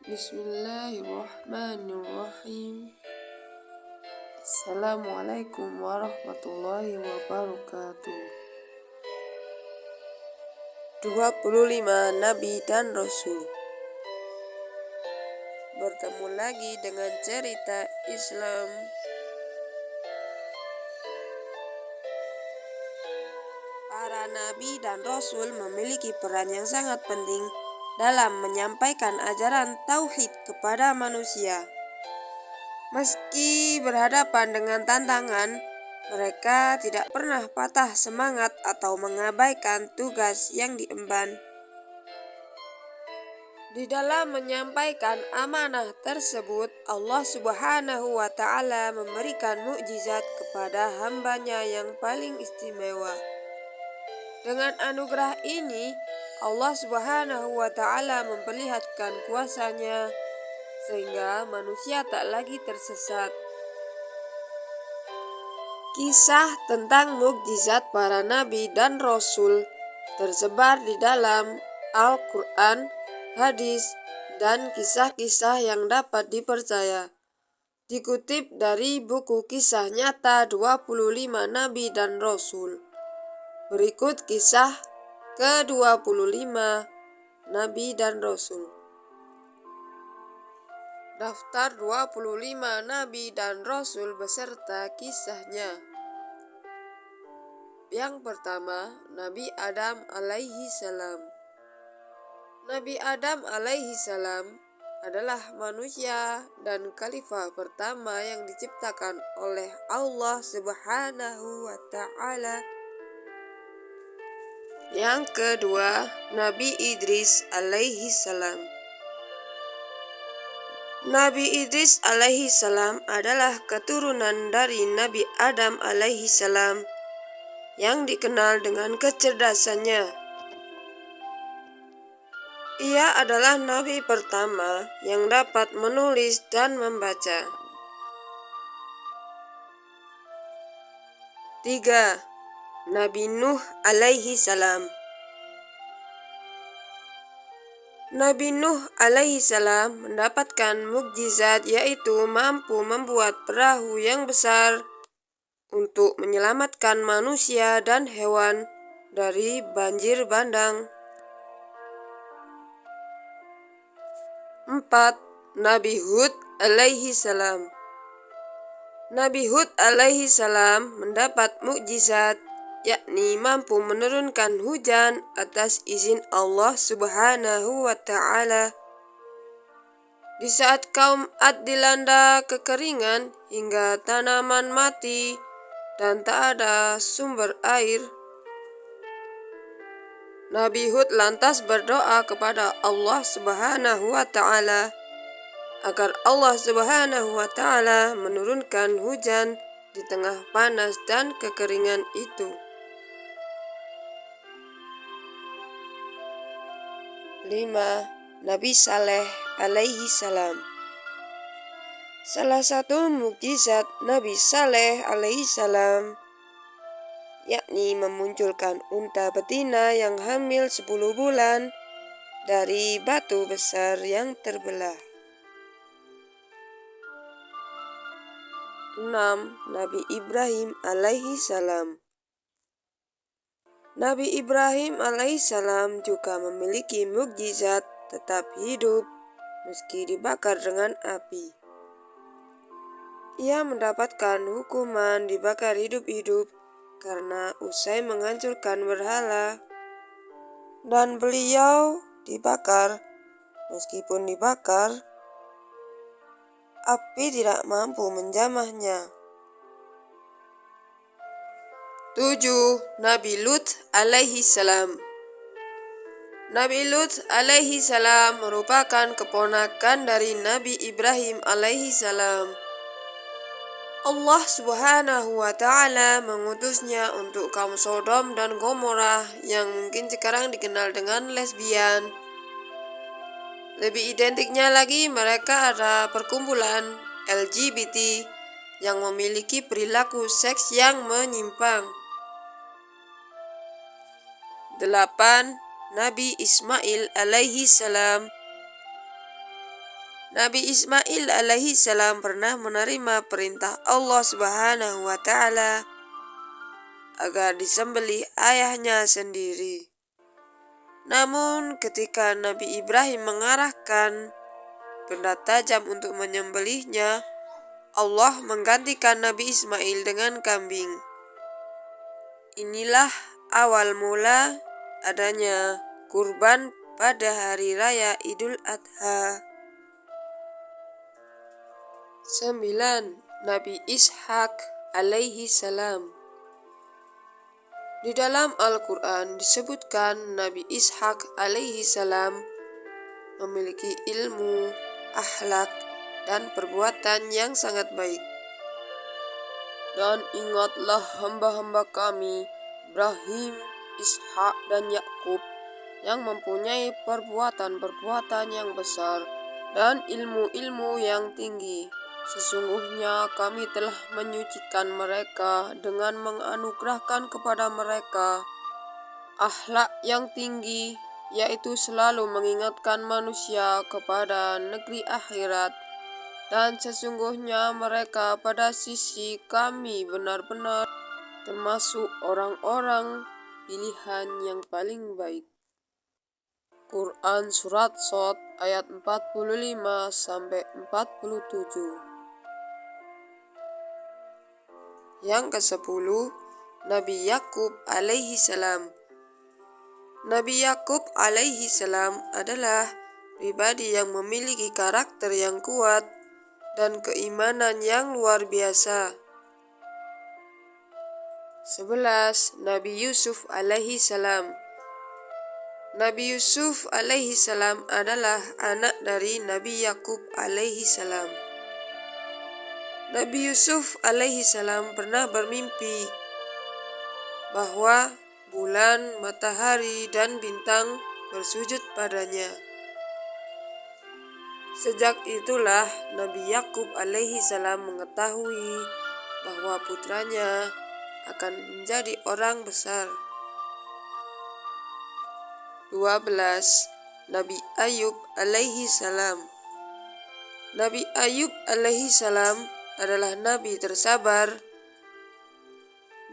Bismillahirrahmanirrahim. Assalamualaikum warahmatullahi wabarakatuh. 25 Nabi dan Rasul. Bertemu lagi dengan cerita Islam. Para nabi dan rasul memiliki peran yang sangat penting dalam menyampaikan ajaran tauhid kepada manusia. Meski berhadapan dengan tantangan, mereka tidak pernah patah semangat atau mengabaikan tugas yang diemban. Di dalam menyampaikan amanah tersebut, Allah Subhanahu wa Ta'ala memberikan mukjizat kepada hambanya yang paling istimewa. Dengan anugerah ini, Allah Subhanahu wa Ta'ala memperlihatkan kuasa-Nya sehingga manusia tak lagi tersesat. Kisah tentang mukjizat para nabi dan rasul tersebar di dalam Al-Quran, hadis, dan kisah-kisah yang dapat dipercaya. Dikutip dari buku Kisah Nyata 25 Nabi dan Rasul. Berikut kisah ke-25 Nabi dan Rasul. Daftar 25 Nabi dan Rasul beserta kisahnya. Yang pertama, Nabi Adam alaihi salam. Nabi Adam alaihi salam adalah manusia dan khalifah pertama yang diciptakan oleh Allah Subhanahu wa Ta'ala. Yang kedua, Nabi Idris alaihi salam. Nabi Idris alaihi salam adalah keturunan dari Nabi Adam alaihi salam yang dikenal dengan kecerdasannya. Ia adalah nabi pertama yang dapat menulis dan membaca. 3. Nabi Nuh alaihi salam. Nabi Nuh alaihi salam mendapatkan mukjizat yaitu mampu membuat perahu yang besar untuk menyelamatkan manusia dan hewan dari banjir bandang. 4. Nabi Hud alaihi salam. Nabi Hud alaihi salam mendapat mukjizat yakni mampu menurunkan hujan atas izin Allah Subhanahu wa Ta'ala. Di saat kaum Ad dilanda kekeringan hingga tanaman mati dan tak ada sumber air, Nabi Hud lantas berdoa kepada Allah Subhanahu wa Ta'ala agar Allah Subhanahu wa Ta'ala menurunkan hujan di tengah panas dan kekeringan itu. 5. Nabi Saleh alaihi salam. Salah satu mukjizat Nabi Saleh alaihi salam yakni memunculkan unta betina yang hamil 10 bulan dari batu besar yang terbelah. 6. Nabi Ibrahim alaihi salam. Nabi Ibrahim alaihissalam juga memiliki mukjizat tetap hidup meski dibakar dengan api. Ia mendapatkan hukuman dibakar hidup-hidup karena usai menghancurkan berhala, dan beliau dibakar. Meskipun dibakar, api tidak mampu menjamahnya. 7. Nabi Lut alaihi salam. Nabi Lut alaihi salam merupakan keponakan dari Nabi Ibrahim alaihi salam. Allah Subhanahu wa Ta'ala mengutusnya untuk kaum Sodom dan Gomorrah yang mungkin sekarang dikenal dengan lesbian. Lebih identiknya lagi, mereka ada perkumpulan LGBT yang memiliki perilaku seks yang menyimpang. 8. Nabi Ismail alaihi salam. Nabi Ismail alaihi salam pernah menerima perintah Allah Subhanahu wa taala agar disembelih ayahnya sendiri. Namun ketika Nabi Ibrahim mengarahkan benda tajam untuk menyembelihnya, Allah menggantikan Nabi Ismail dengan kambing. Inilah awal mula adanya kurban pada hari raya Idul Adha. 9. Nabi Ishak alaihi salam. Di dalam Al-Quran disebutkan Nabi Ishak alaihi salam memiliki ilmu, akhlak, dan perbuatan yang sangat baik. Dan ingatlah hamba-hamba kami, Ibrahim, Ishak, dan Yakub, yang mempunyai perbuatan-perbuatan yang besar dan ilmu-ilmu yang tinggi. Sesungguhnya kami telah menyucikan mereka dengan menganugerahkan kepada mereka akhlak yang tinggi, yaitu selalu mengingatkan manusia kepada negeri akhirat. Dan sesungguhnya mereka pada sisi kami benar-benar termasuk orang-orang pilihan yang paling baik. Quran Surat Shad ayat 45-47. Yang ke-10, Nabi Yakub alaihi salam. Nabi Yakub alaihi salam adalah pribadi yang memiliki karakter yang kuat dan keimanan yang luar biasa. 11. Nabi Yusuf alaihi salam. Nabi Yusuf alaihi salam adalah anak dari Nabi Yakub alaihi salam. Nabi Yusuf alaihi salam pernah bermimpi bahwa bulan, matahari, dan bintang bersujud padanya. Sejak itulah Nabi Yakub alaihi salam mengetahui bahwa putranya akan menjadi orang besar. 12. Nabi Ayub alaihi salam. Nabi Ayub alaihi salam adalah nabi tersabar.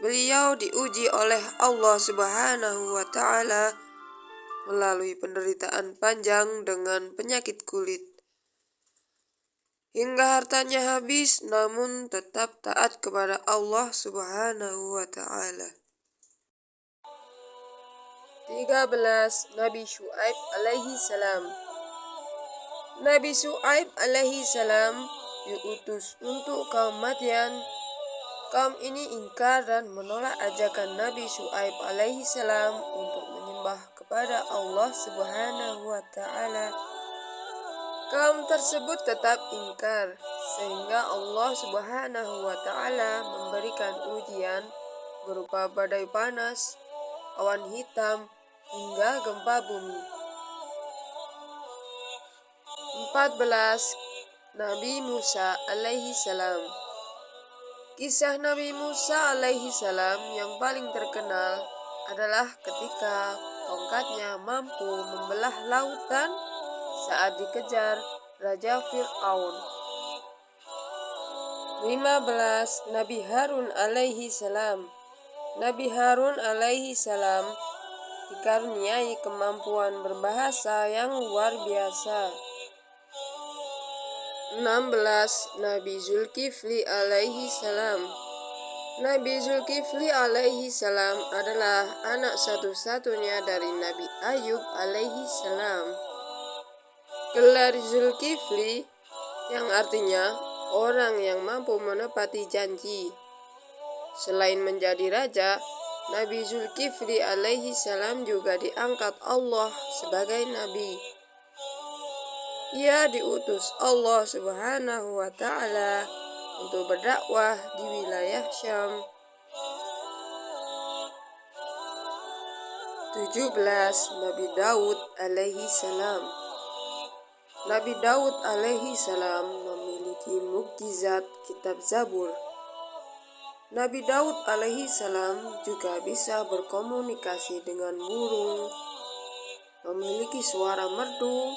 Beliau diuji oleh Allah Subhanahu wa taala melalui penderitaan panjang dengan penyakit kulit. Hingga hartanya habis, namun tetap taat kepada Allah Subhanahu wa taala. 13. Nabi Syuaib alaihi salam. Nabi Syuaib alaihi salam diutus untuk kaum Madyan. Kaum ini ingkar dan menolak ajakan Nabi Syuaib alaihi salam untuk menyembah kepada Allah Subhanahu wa taala. Kaum tersebut tetap ingkar sehingga Allah Subhanahu wa taala memberikan ujian berupa badai panas, awan hitam, hingga gempa bumi. 14. Nabi Musa alaihi salam. Kisah Nabi Musa alaihi salam yang paling terkenal adalah ketika tongkatnya mampu membelah lautan saat dikejar Raja Fir'aun. 15. Nabi Harun alaihi salam. Nabi Harun alaihi salam dikaruniai kemampuan berbahasa yang luar biasa. 16. Nabi Zulkifli alaihi salam. Nabi Zulkifli alaihi salam adalah anak satu-satunya dari Nabi Ayub alaihi salam. Gelar Zulkifli yang artinya orang yang mampu menepati janji. Selain menjadi raja, Nabi Zulkifli alaihi salam juga diangkat Allah sebagai nabi. Ia diutus Allah Subhanahu wa taala untuk berdakwah di wilayah Syam. 17. Nabi Daud alaihi salam. Nabi Daud alaihi salam memiliki mukjizat kitab Zabur. Nabi Daud alaihi salam juga bisa berkomunikasi dengan burung, memiliki suara merdu,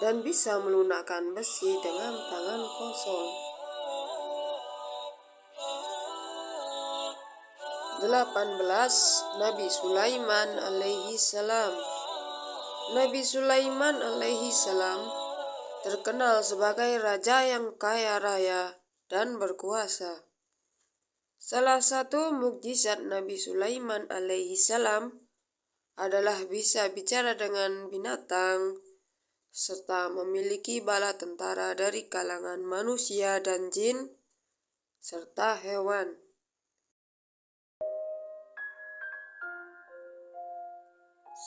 dan bisa melunakkan besi dengan tangan kosong. 18. Nabi Sulaiman alaihi salam. Nabi Sulaiman alaihi salam terkenal sebagai raja yang kaya raya dan berkuasa. Salah satu mukjizat Nabi Sulaiman alaihi salam adalah bisa bicara dengan binatang serta memiliki bala tentara dari kalangan manusia dan jin serta hewan.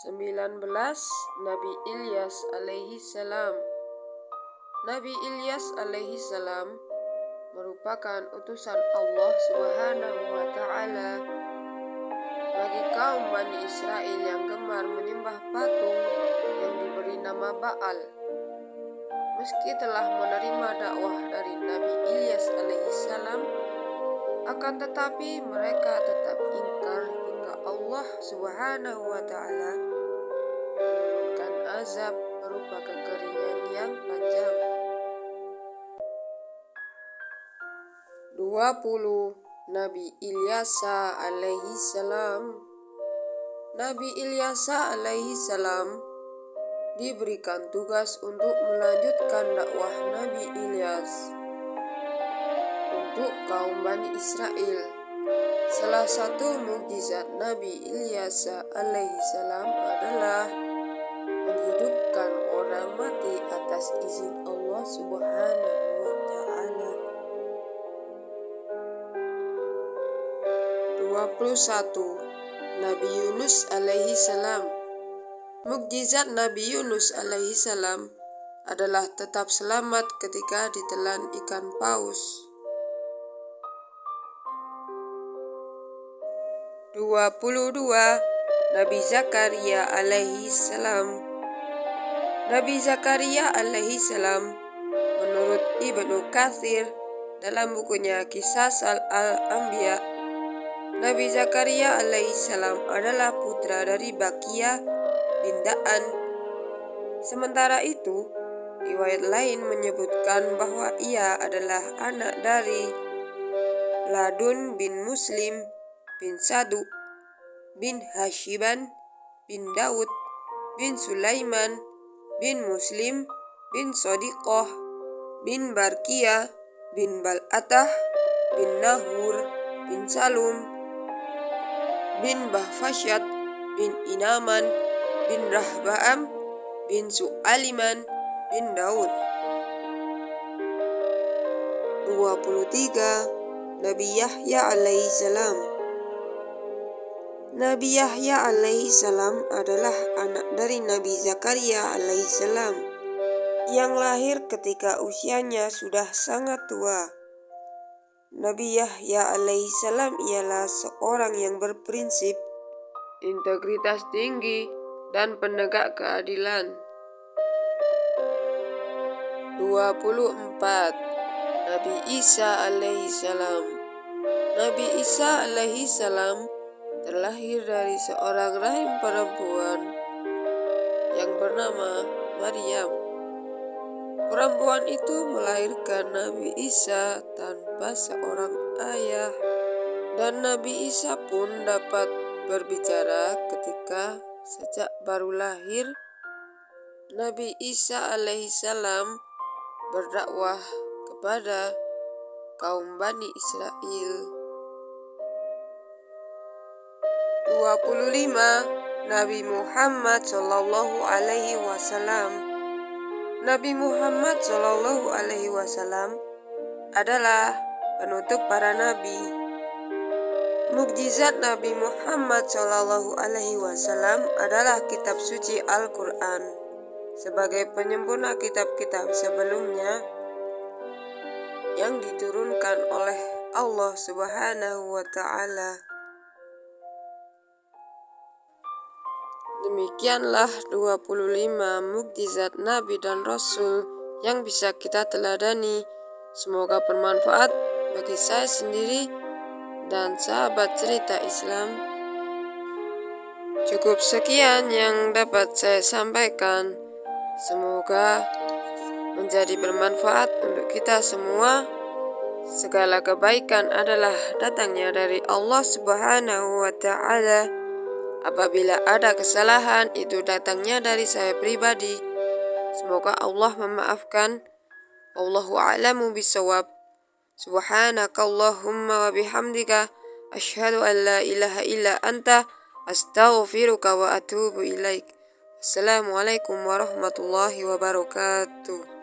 19. Nabi Ilyas alaihi salam. Nabi Ilyas alaihi salam merupakan utusan Allah Subhanahu wa Ta'ala bagi kaum Bani Israel yang gemar menyembah patung yang diberi nama Baal. Meski telah menerima dakwah dari Nabi Ilyas alaihi salam, akan tetapi mereka tetap ingkar hingga Allah Subhanahu wa Ta'ala menurunkan azab berupa kekeringan yang panjang. 20. Nabi Ilyasa alaihi salam. Nabi Ilyasa alaihi salam diberikan tugas untuk melanjutkan dakwah Nabi Ilyas untuk kaum Bani Israel. Salah satu mukjizat Nabi Ilyasa alaihi salam adalah menghidupkan orang mati atas izin Allah Subhanahu wa Ta'ala. 21. Nabi Yunus alaihi salam. Mukjizat Nabi Yunus alaihi salam adalah tetap selamat ketika ditelan ikan paus. 22. Nabi Zakaria alaihi salam. Nabi Zakaria alaihi salam menurut Ibnu Katsir dalam bukunya Kisah Al-Anbiya, Nabi Zakaria alaihi salam adalah putra dari Bakia bin Da'an. Sementara itu, riwayat lain menyebutkan bahwa ia adalah anak dari Ladun bin Muslim bin Sadu bin Hashiban bin Daud bin Sulaiman bin Muslim bin Sodiqoh bin Barkiyah bin Bal'atah bin Nahur bin Salum bin Bahfasyad bin Inaman bin Rahbaam bin Su'aliman bin Daud. 23. Nabi Yahya alaihi salam. Nabi Yahya alaihi salam adalah anak dari Nabi Zakaria alaihi salam yang lahir ketika usianya sudah sangat tua. Nabi Yahya alaihi salam ialah seorang yang berprinsip, integritas tinggi, dan penegak keadilan. 24. Nabi Isa alaihi salam. Nabi Isa alaihi salam terlahir dari seorang rahim perempuan yang bernama Maryam. Perempuan itu melahirkan Nabi Isa tanpa seorang ayah, dan Nabi Isa pun dapat berbicara ketika sejak baru lahir. Nabi Isa alaihi salam berdakwah kepada kaum Bani Israel. 25. Nabi Muhammad sallallahu alaihi wasallam. Nabi Muhammad sallallahu alaihi wasallam adalah penutup para nabi. Mukjizat Nabi Muhammad sallallahu alaihi wasallam adalah kitab suci Al-Quran sebagai penyempurna kitab-kitab sebelumnya yang diturunkan oleh Allah Subhanahu wa Ta'ala. Demikianlah 25 mukjizat Nabi dan Rasul yang bisa kita teladani. Semoga bermanfaat bagi saya sendiri dan sahabat cerita Islam. Cukup sekian yang dapat saya sampaikan. Semoga menjadi bermanfaat untuk kita semua. Segala kebaikan adalah datangnya dari Allah Subhanahu wa Ta'ala. Apabila ada kesalahan, itu datangnya dari saya pribadi. Semoga Allah memaafkan. Wallahu a'lamu bishawab. Subhanakallahumma wa bihamdika asyhadu an la ilaha illa anta astaghfiruka wa atubu ilaik. Assalamualaikum warahmatullahi wabarakatuh.